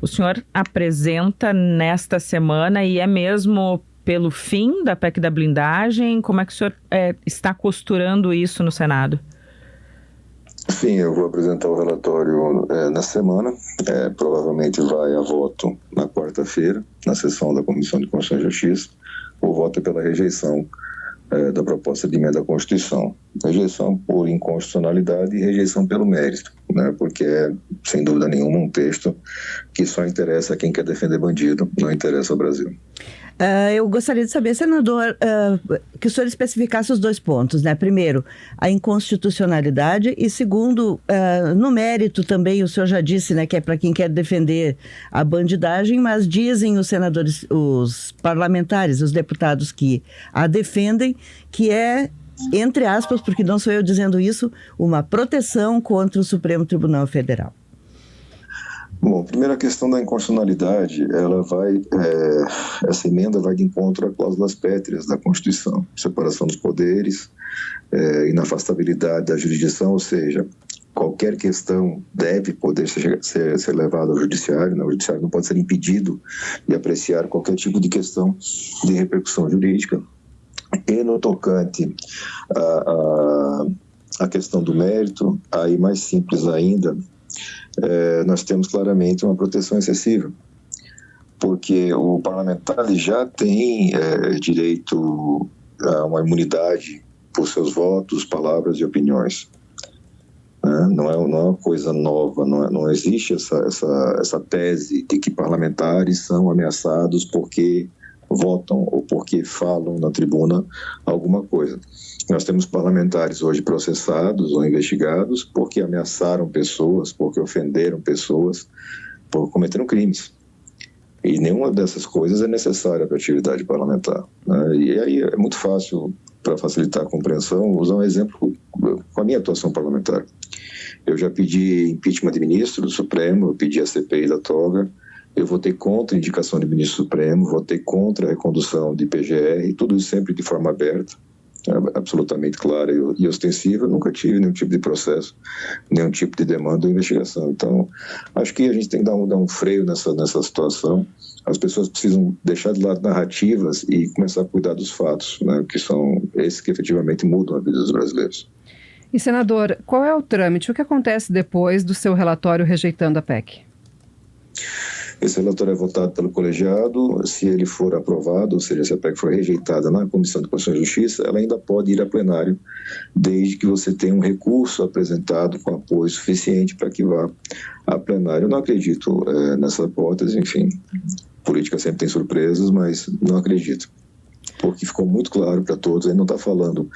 O senhor apresenta nesta semana e é mesmo pelo fim da PEC da blindagem? Como é que o senhor está costurando isso no Senado? Sim, eu vou apresentar o relatório na semana, provavelmente vai a voto na quarta-feira, na sessão da Comissão de Constituição e Justiça. O voto é pela rejeição da proposta de emenda à Constituição. Rejeição por inconstitucionalidade e rejeição pelo mérito, né? Porque é, sem dúvida nenhuma, um texto que só interessa a quem quer defender bandido, não interessa ao Brasil. Eu gostaria de saber, senador, que o senhor especificasse os 2 pontos, né? Primeiro, a inconstitucionalidade e segundo, no mérito também, o senhor já disse, né, que é para quem quer defender a bandidagem, mas dizem os senadores, os parlamentares, os deputados que a defendem, que é, entre aspas, porque não sou eu dizendo isso, uma proteção contra o Supremo Tribunal Federal. Bom, primeiro a questão da inconstitucionalidade, essa emenda vai de encontro a cláusulas pétreas da Constituição, separação dos poderes, inafastabilidade da jurisdição, ou seja, qualquer questão deve poder ser levada ao judiciário, né? O judiciário não pode ser impedido de apreciar qualquer tipo de questão de repercussão jurídica. E no tocante à questão do mérito, aí mais simples ainda, nós temos claramente uma proteção excessiva, porque o parlamentar já tem direito a uma imunidade por seus votos, palavras e opiniões. Não é uma coisa nova, não existe essa tese de que parlamentares são ameaçados porque votam ou porque falam na tribuna alguma coisa. Nós temos parlamentares hoje processados ou investigados porque ameaçaram pessoas, porque ofenderam pessoas, porque cometeram crimes. E nenhuma dessas coisas é necessária para a atividade parlamentar, né? E aí é muito fácil, para facilitar a compreensão, usar um exemplo com a minha atuação parlamentar. Eu já pedi impeachment de ministro do Supremo, eu pedi a CPI da toga, eu votei contra a indicação de ministro Supremo, votei contra a recondução de PGR, tudo isso sempre de forma aberta, absolutamente clara e ostensiva. Nunca tive nenhum tipo de processo, nenhum tipo de demanda ou investigação. Então, acho que a gente tem que dar um freio nessa situação. As pessoas precisam deixar de lado narrativas e começar a cuidar dos fatos, né, que são esses que efetivamente mudam a vida dos brasileiros. E, senador, qual é o trâmite? O que acontece depois do seu relatório rejeitando a PEC? Esse relatório é votado pelo colegiado. Se ele for aprovado, ou seja, se a PEC for rejeitada na Comissão de Constituição e Justiça, ela ainda pode ir a plenário, desde que você tenha um recurso apresentado com apoio suficiente para que vá a plenário. Eu não acredito nessa hipótese, enfim, política sempre tem surpresas, mas não acredito, porque ficou muito claro para todos. Ele não está falando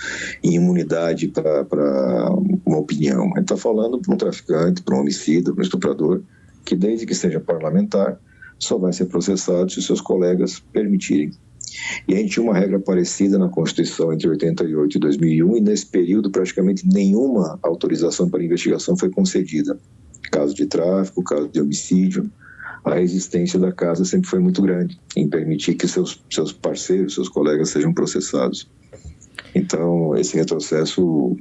em imunidade para uma opinião, ele está falando para um traficante, para um homicida, para um estuprador, que desde que seja parlamentar, só vai ser processado se seus colegas permitirem. E a gente tinha uma regra parecida na Constituição entre 88 e 2001, e nesse período praticamente nenhuma autorização para investigação foi concedida. Caso de tráfico, caso de homicídio, a resistência da Casa sempre foi muito grande em permitir que seus parceiros, seus colegas sejam processados. Então, esse retrocesso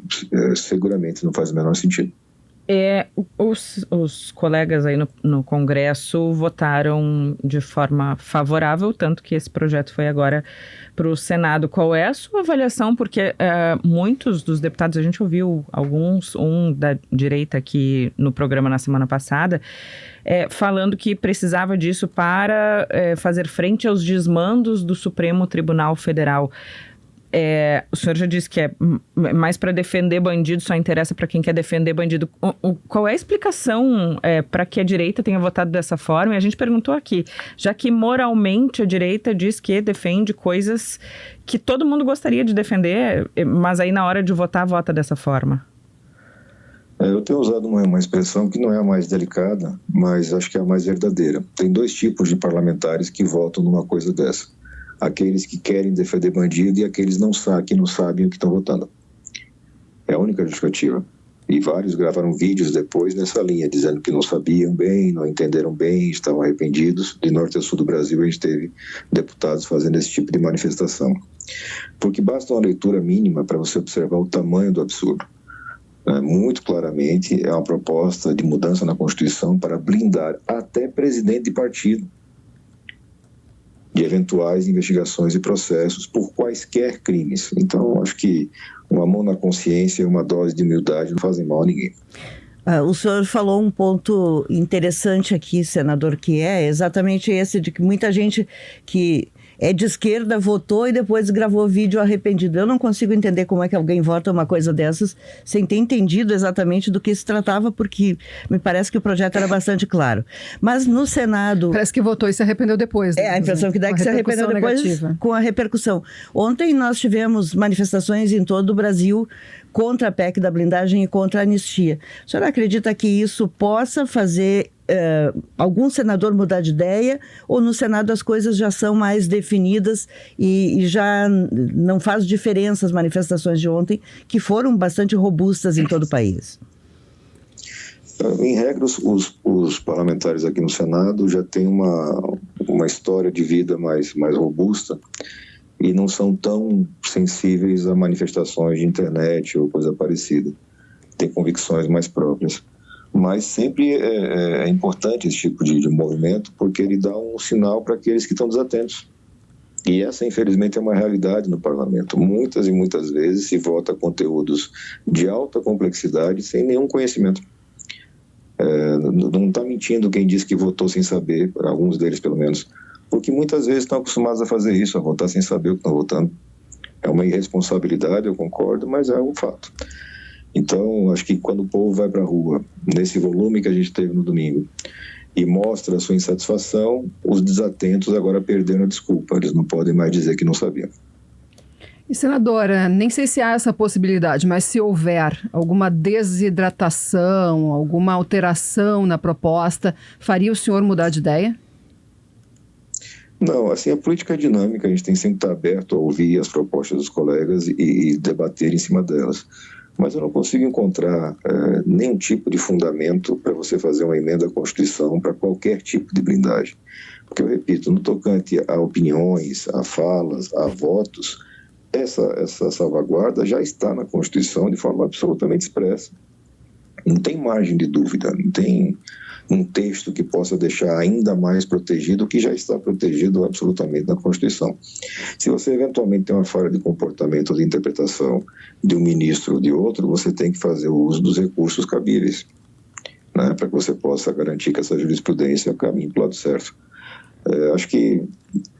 seguramente não faz o menor sentido. Os colegas aí no Congresso votaram de forma favorável, tanto que esse projeto foi agora para o Senado. Qual é a sua avaliação? Porque muitos dos deputados, a gente ouviu um da direita aqui no programa na semana passada, falando que precisava disso para fazer frente aos desmandos do Supremo Tribunal Federal. O senhor já disse que é mais para defender bandido, só interessa para quem quer defender bandido. Qual é a explicação para que a direita tenha votado dessa forma? E a gente perguntou aqui, já que moralmente a direita diz que defende coisas que todo mundo gostaria de defender, mas aí na hora de votar, vota dessa forma. Eu tenho usado uma expressão que não é a mais delicada, mas acho que é a mais verdadeira. Tem 2 tipos de parlamentares que votam numa coisa dessa. Aqueles que querem defender bandido e aqueles que não sabem o que estão votando. É a única justificativa. E vários gravaram vídeos depois nessa linha, dizendo que não sabiam bem, não entenderam bem, estavam arrependidos. De norte a sul do Brasil a gente teve deputados fazendo esse tipo de manifestação. Porque basta uma leitura mínima para você observar o tamanho do absurdo. Muito claramente é uma proposta de mudança na Constituição para blindar até presidente de partido de eventuais investigações e processos por quaisquer crimes. Então, acho que uma mão na consciência e uma dose de humildade não fazem mal a ninguém. O senhor falou um ponto interessante aqui, senador, que é exatamente esse de que muita gente que é de esquerda votou e depois gravou vídeo arrependido. Eu não consigo entender como é que alguém vota uma coisa dessas sem ter entendido exatamente do que se tratava, porque me parece que o projeto era bastante claro. Mas no Senado... Parece que votou e se arrependeu depois. É, a impressão que dá é que se arrependeu depois negativa. Com a repercussão. Ontem nós tivemos manifestações em todo o Brasil contra a PEC da blindagem e contra a anistia. O senhor acredita que isso possa fazer algum senador mudar de ideia, ou no Senado as coisas já são mais definidas e já não faz diferença as manifestações de ontem, que foram bastante robustas em todo o país? Em regra, os parlamentares aqui no Senado já têm uma história de vida mais robusta e não são tão sensíveis a manifestações de internet ou coisa parecida. Têm convicções mais próprias. Mas sempre é importante esse tipo de movimento, porque ele dá um sinal para aqueles que estão desatentos. E essa, infelizmente, é uma realidade no parlamento. Muitas e muitas vezes se vota conteúdos de alta complexidade sem nenhum conhecimento. Não está mentindo quem diz que votou sem saber, alguns deles pelo menos, porque muitas vezes estão acostumados a fazer isso, a votar sem saber o que estão votando. É uma irresponsabilidade, eu concordo, mas é um fato. Então, acho que quando o povo vai para a rua, nesse volume que a gente teve no domingo, e mostra a sua insatisfação, os desatentos agora perderam a desculpa, eles não podem mais dizer que não sabiam. E, senadora, nem sei se há essa possibilidade, mas se houver alguma desidratação, alguma alteração na proposta, faria o senhor mudar de ideia? Não, assim, a política é dinâmica, a gente tem sempre que estar aberto a ouvir as propostas dos colegas e debater em cima delas. Mas eu não consigo encontrar nenhum tipo de fundamento para você fazer uma emenda à Constituição para qualquer tipo de blindagem. Porque, eu repito, no tocante a opiniões, a falas, a votos, essa salvaguarda já está na Constituição de forma absolutamente expressa. Não tem margem de dúvida, não tem um texto que possa deixar ainda mais protegido o que já está protegido absolutamente na Constituição. Se você eventualmente tem uma falha de comportamento ou de interpretação de um ministro ou de outro, você tem que fazer o uso dos recursos cabíveis, né, para que você possa garantir que essa jurisprudência caminhe para o lado certo. Acho que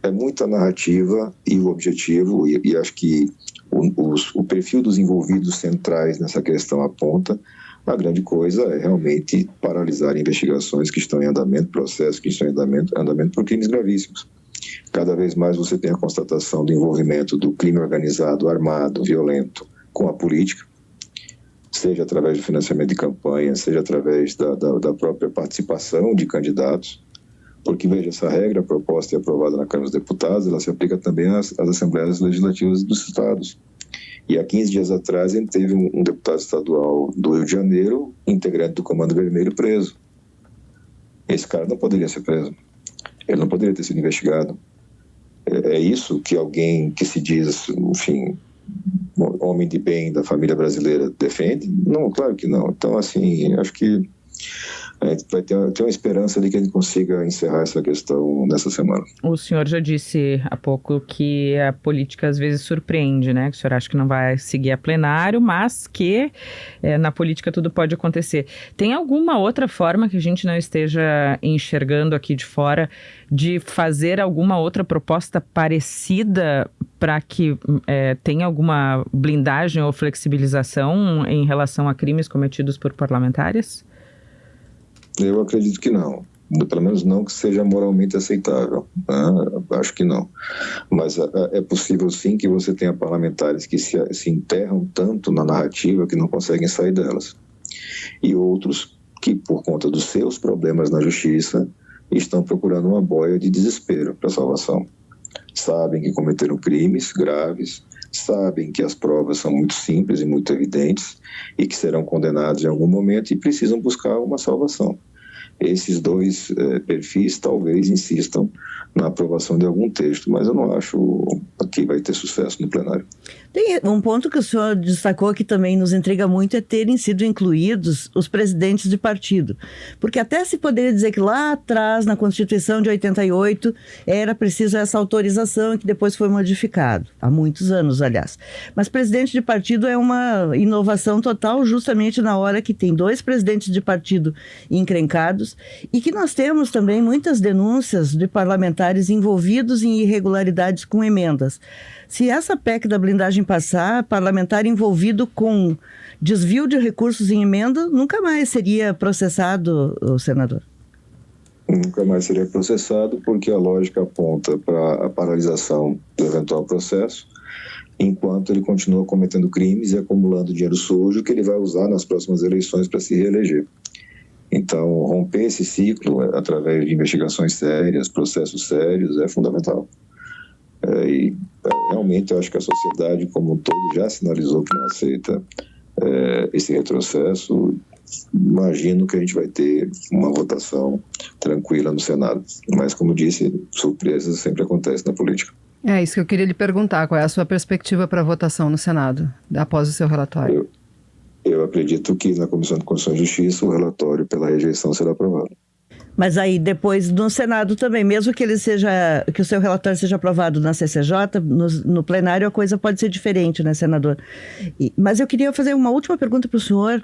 é muita narrativa e o objetivo, e acho que o perfil dos envolvidos centrais nessa questão aponta. A grande coisa é realmente paralisar investigações que estão em andamento, processos que estão em andamento por crimes gravíssimos. Cada vez mais você tem a constatação do envolvimento do crime organizado, armado, violento com a política, seja através do financiamento de campanha, seja através da própria participação de candidatos, porque, veja, essa regra proposta e aprovada na Câmara dos Deputados, ela se aplica também às Assembleias Legislativas dos Estados. E há 15 dias atrás, a gente teve um deputado estadual do Rio de Janeiro, integrante do Comando Vermelho, preso. Esse cara não poderia ser preso. Ele não poderia ter sido investigado. É isso que alguém que se diz, enfim, homem de bem da família brasileira defende? Não, claro que não. Então, assim, acho que a gente vai ter uma esperança de que a gente consiga encerrar essa questão nessa semana. O senhor já disse há pouco que a política às vezes surpreende, né? Que o senhor acha que não vai seguir a plenário, mas que na política tudo pode acontecer. Tem alguma outra forma que a gente não esteja enxergando aqui de fora de fazer alguma outra proposta parecida para que tenha alguma blindagem ou flexibilização em relação a crimes cometidos por parlamentares? Eu acredito que não. Pelo menos não que seja moralmente aceitável. Né? Acho que não. Mas é possível sim que você tenha parlamentares que se enterram tanto na narrativa que não conseguem sair delas. E outros que, por conta dos seus problemas na justiça, estão procurando uma boia de desespero para salvação. Sabem que cometeram crimes graves, sabem que as provas são muito simples e muito evidentes e que serão condenados em algum momento e precisam buscar uma salvação. esses dois perfis talvez insistam na aprovação de algum texto, mas eu não acho que vai ter sucesso no plenário. Tem um ponto que o senhor destacou que também nos intriga muito é terem sido incluídos os presidentes de partido. Porque até se poderia dizer que lá atrás, na Constituição de 88, era preciso essa autorização que depois foi modificado. Há muitos anos, aliás. Mas presidente de partido é uma inovação total justamente na hora que tem dois presidentes de partido encrencados e que nós temos também muitas denúncias de parlamentares envolvidos em irregularidades com emendas. Se essa PEC da blindagem passar, parlamentar envolvido com desvio de recursos em emenda nunca mais seria processado, senador? Nunca mais seria processado, porque a lógica aponta para a paralisação do eventual processo, enquanto ele continua cometendo crimes e acumulando dinheiro sujo que ele vai usar nas próximas eleições para se reeleger. Então, romper esse ciclo através de investigações sérias, processos sérios, é fundamental. E realmente eu acho que a sociedade como um todo já sinalizou que não aceita esse retrocesso. Imagino que a gente vai ter uma votação tranquila no Senado, mas como disse, surpresas sempre acontecem na política. É isso que eu queria lhe perguntar, qual é a sua perspectiva para a votação no Senado, após o seu relatório? Eu acredito que na Comissão de Constituição e Justiça o relatório pela rejeição será aprovado. Mas aí depois no Senado também, mesmo que que o seu relatório seja aprovado na CCJ, no plenário a coisa pode ser diferente, né, senador? Mas eu queria fazer uma última pergunta para o senhor,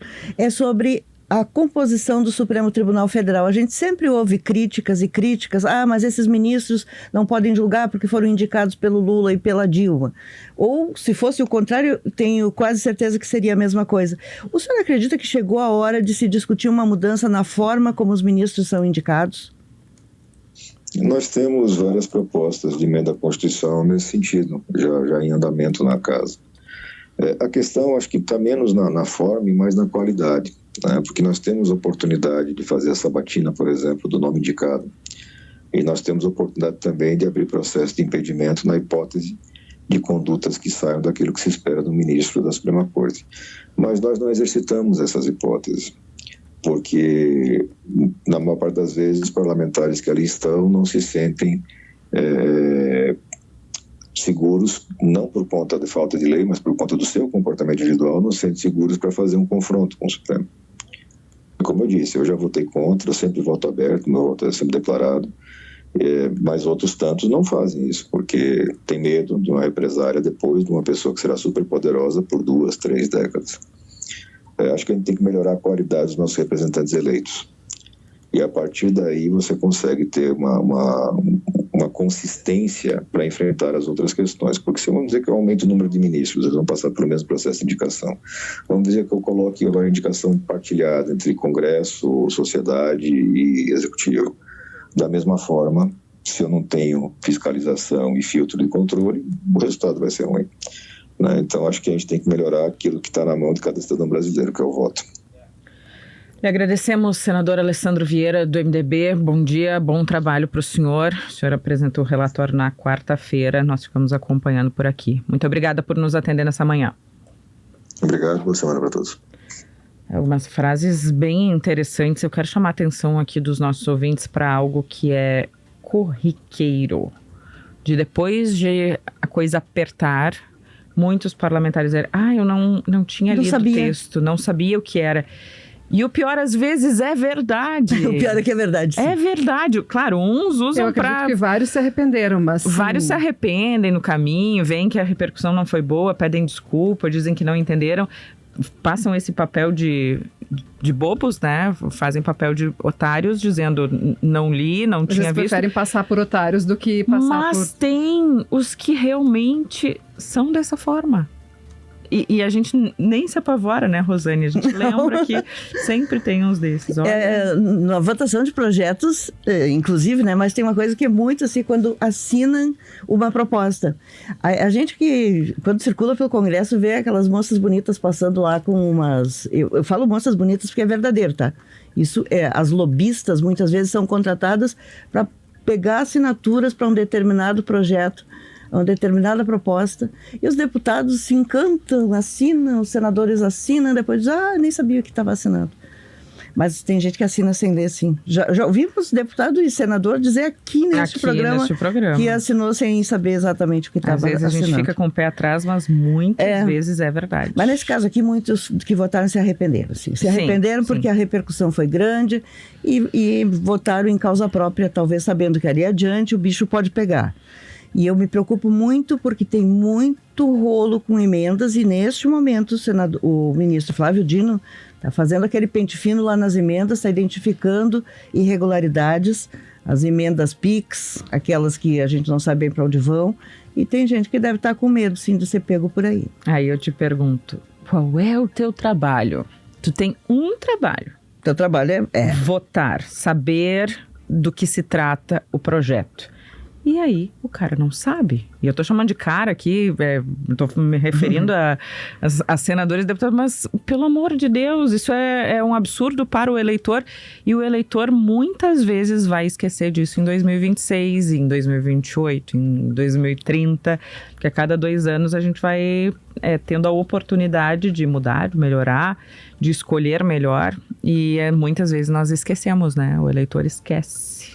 sobre a composição do Supremo Tribunal Federal. A gente sempre ouve críticas e críticas, mas esses ministros não podem julgar porque foram indicados pelo Lula e pela Dilma. Ou, se fosse o contrário, tenho quase certeza que seria a mesma coisa. O senhor acredita que chegou a hora de se discutir uma mudança na forma como os ministros são indicados? Nós temos várias propostas de emenda à Constituição nesse sentido, já em andamento na casa. A questão, acho que está menos na forma e mais na qualidade, né? Porque nós temos oportunidade de fazer a sabatina, por exemplo, do nome indicado, e nós temos oportunidade também de abrir processo de impedimento na hipótese de condutas que saiam daquilo que se espera do ministro da Suprema Corte. Mas nós não exercitamos essas hipóteses, porque, na maior parte das vezes, os parlamentares que ali estão não se sentem seguros, não por conta de falta de lei, mas por conta do seu comportamento individual, não se sentem seguros para fazer um confronto com o Supremo. Como eu disse, eu já votei contra, eu sempre voto aberto, meu voto é sempre declarado, mas outros tantos não fazem isso, porque tem medo de uma represária depois de uma pessoa que será super poderosa por 2, 3 décadas. Acho que a gente tem que melhorar a qualidade dos nossos representantes eleitos. E a partir daí você consegue ter uma consistência para enfrentar as outras questões. Porque se vamos dizer que eu aumento o número de ministros, eles vão passar pelo mesmo processo de indicação. Vamos dizer que eu coloque agora a indicação partilhada entre Congresso, sociedade e Executivo. Da mesma forma, se eu não tenho fiscalização e filtro de controle, o resultado vai ser ruim, né? Então, acho que a gente tem que melhorar aquilo que está na mão de cada cidadão brasileiro, que é o voto. E agradecemos, senador Alessandro Vieira, do MDB. Bom dia, bom trabalho para o senhor. O senhor apresentou o relatório na quarta-feira, nós ficamos acompanhando por aqui. Muito obrigada por nos atender nessa manhã. Obrigado, boa semana para todos. Algumas frases bem interessantes. Eu quero chamar a atenção aqui dos nossos ouvintes para algo que é corriqueiro. De depois de a coisa apertar, muitos parlamentares dizem, eu não tinha lido o texto, não sabia o que era. E o pior, às vezes, é verdade. O pior é que é verdade, sim. É verdade. Claro, uns usam para... Eu acredito que vários se arrependeram, mas... Vários se arrependem no caminho, veem que a repercussão não foi boa, pedem desculpa, dizem que não entenderam, passam esse papel de bobos, né? Fazem papel de otários, dizendo, não li, não tinha visto. Eles preferem passar por otários do que passar por... Mas tem os que realmente são dessa forma. E a gente nem se apavora, né, Rosane? A gente lembra que sempre tem uns desses. Na votação de projetos, inclusive, né? Mas tem uma coisa que é muito assim, quando assinam uma proposta. A gente que, quando circula pelo Congresso, vê aquelas moças bonitas passando lá com umas... Eu falo moças bonitas porque é verdadeiro, tá? Isso as lobistas muitas vezes são contratadas para pegar assinaturas para um determinado projeto, uma determinada proposta, e os deputados se encantam, assinam, os senadores assinam, depois dizem, nem sabia que estava assinando. Mas tem gente que assina sem ler, sim. Já ouvimos deputado e senador dizer aqui neste programa que assinou sem saber exatamente o que estava assinando. Às vezes a gente fica com o pé atrás, mas muitas vezes é verdade. Mas nesse caso aqui, muitos que votaram se arrependeram. Assim. Se arrependeram porque a repercussão foi grande e votaram em causa própria, talvez sabendo que ali adiante o bicho pode pegar. E eu me preocupo muito porque tem muito rolo com emendas e neste momento o ministro Flávio Dino está fazendo aquele pente fino lá nas emendas, está identificando irregularidades, as emendas PIX, aquelas que a gente não sabe bem para onde vão, e tem gente que deve estar com medo, sim, de ser pego por aí. Aí eu te pergunto, qual é o teu trabalho? Tu tem um trabalho. Teu trabalho é votar, saber do que se trata o projeto. E aí, o cara não sabe. E eu tô chamando de cara aqui, tô me referindo a senadores e deputados, mas, pelo amor de Deus, isso é um absurdo para o eleitor. E o eleitor, muitas vezes, vai esquecer disso em 2026, em 2028, em 2030, porque a cada 2 anos a gente vai tendo a oportunidade de mudar, de melhorar, de escolher melhor. E muitas vezes nós esquecemos, né? O eleitor esquece.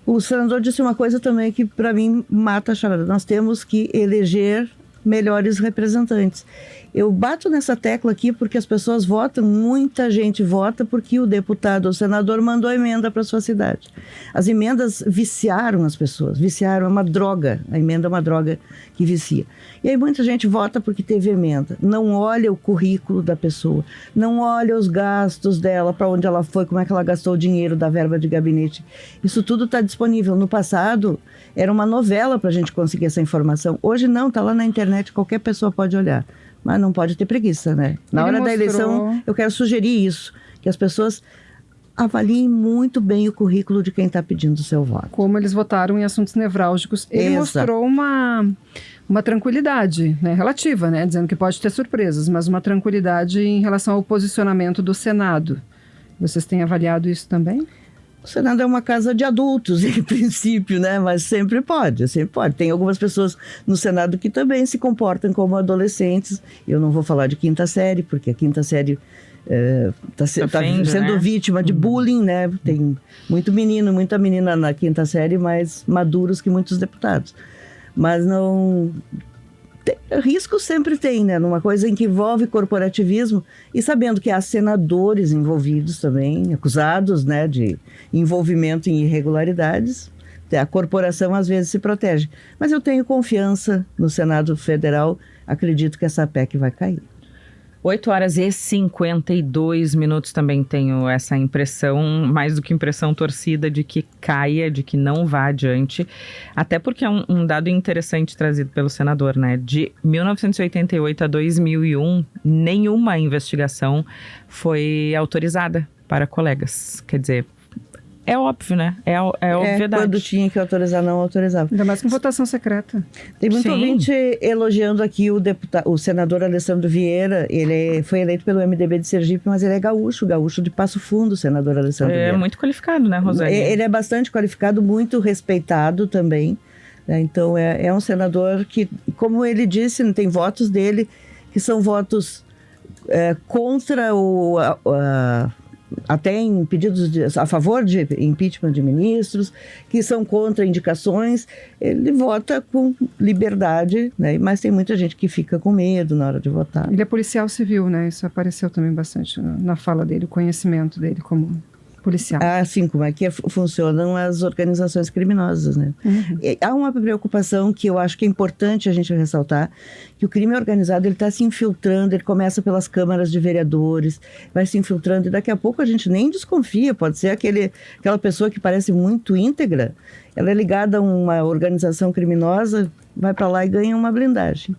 O senador disse uma coisa também que, para mim, mata a charada. Nós temos que eleger melhores representantes. Eu bato nessa tecla aqui porque as pessoas votam, muita gente vota porque o deputado ou senador mandou emenda para sua cidade. As emendas viciaram as pessoas, é uma droga, a emenda é uma droga que vicia. E aí muita gente vota porque teve emenda, não olha o currículo da pessoa, não olha os gastos dela, para onde ela foi, como é que ela gastou o dinheiro da verba de gabinete. Isso tudo está disponível. No passado, era uma novela para a gente conseguir essa informação. Hoje não, está lá na internet, qualquer pessoa pode olhar. Mas não pode ter preguiça, né? Na hora da eleição, eu quero sugerir isso, que as pessoas avaliem muito bem o currículo de quem está pedindo o seu voto. Como eles votaram em assuntos nevrálgicos. Ele mostrou uma tranquilidade, né, relativa, né, dizendo que pode ter surpresas, mas uma tranquilidade em relação ao posicionamento do Senado. Vocês têm avaliado isso também? O Senado é uma casa de adultos, em princípio, né? Mas sempre pode. Tem algumas pessoas no Senado que também se comportam como adolescentes. Eu não vou falar de quinta série, porque a quinta série está sendo vítima de bullying, né? Tem muito menino, muita menina na quinta série, mais maduros que muitos deputados. Mas não... Risco sempre tem, né? Numa coisa em que envolve corporativismo e sabendo que há senadores envolvidos também, acusados, né, de envolvimento em irregularidades, a corporação às vezes se protege. Mas eu tenho confiança no Senado Federal, acredito que essa PEC vai cair. 8h52 também tenho essa impressão, mais do que impressão torcida, de que caia, de que não vá adiante. Até porque é um dado interessante trazido pelo senador, né? De 1988 a 2001, nenhuma investigação foi autorizada para colegas. Quer dizer, é óbvio, né? É obviedade. Quando tinha que autorizar, não autorizava. Ainda mais com votação secreta. Tem muito ouvinte elogiando aqui o senador Alessandro Vieira. Ele foi eleito pelo MDB de Sergipe, mas ele é gaúcho de Passo Fundo, o senador Alessandro Vieira. É muito qualificado, né, Rosane? Ele é bastante qualificado, muito respeitado também. Né? Então, é um senador que, como ele disse, tem votos dele que são votos contra até em pedidos a favor de impeachment de ministros, que são contra indicações. Ele vota com liberdade, né? Mas tem muita gente que fica com medo na hora de votar. Ele é policial civil, né? Isso apareceu também bastante na fala dele, o conhecimento dele como policial. Sim, como é que funcionam as organizações criminosas, né? Uhum. Há uma preocupação que eu acho que é importante a gente ressaltar, que o crime organizado ele está se infiltrando, ele começa pelas câmaras de vereadores, vai se infiltrando e daqui a pouco a gente nem desconfia, pode ser aquela pessoa que parece muito íntegra, ela é ligada a uma organização criminosa, vai para lá e ganha uma blindagem.